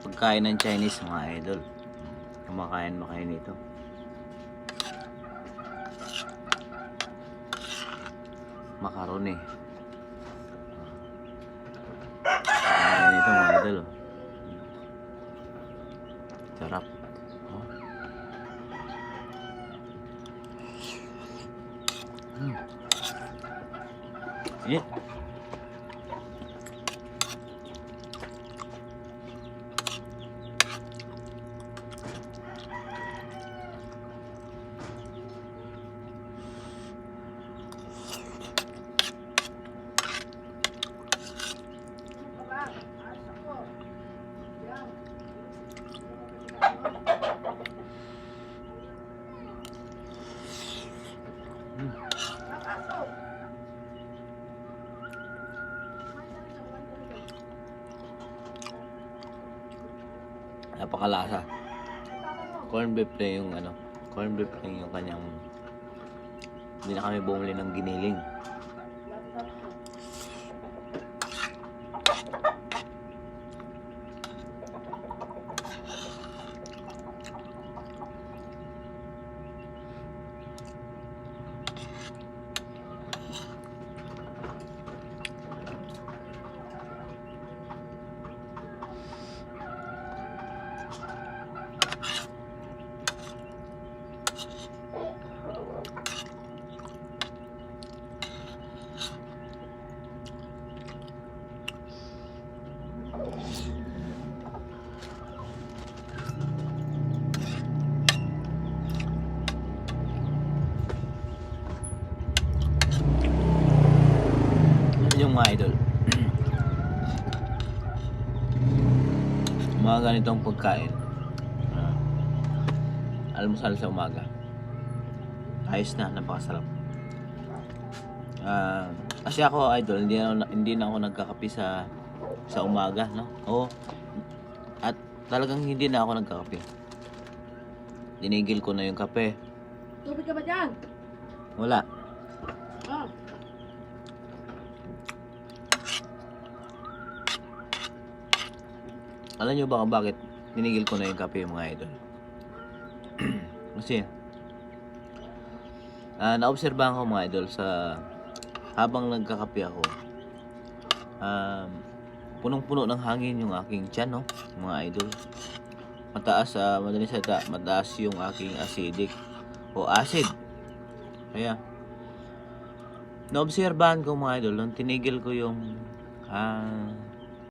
pagkain ng Chinese mga idol. Kumakain nito. Macaroni. Kumakain nito mga idol. Sarap. Oh. Yeah. Napakalasa. Corn beef na yung corn beef na yung kanyang, hindi na kami bumili ng giniling. Yung mga idol, mga ganitong pagkain, almusal sa umaga, ayos na, napakasarap. Kasi ako idol, hindi na ako nagkakape sa umaga, no? Oo. At talagang hindi na ako nagkakape. Tinigil ko na yung kape. Tubig ka ba dyan? Wala. Ah. Alam nyo ba kung bakit tinigil ko na yung kape, mga idol? Kasi naobserbahan ko, mga idol, sa habang nagkakape ako, punong-puno ng hangin yung aking tiyan, no, mga idol. Madaling salita, mataas yung aking acidic o acid. Kaya naobserbahan ko, mga idol, nung tinigil ko yung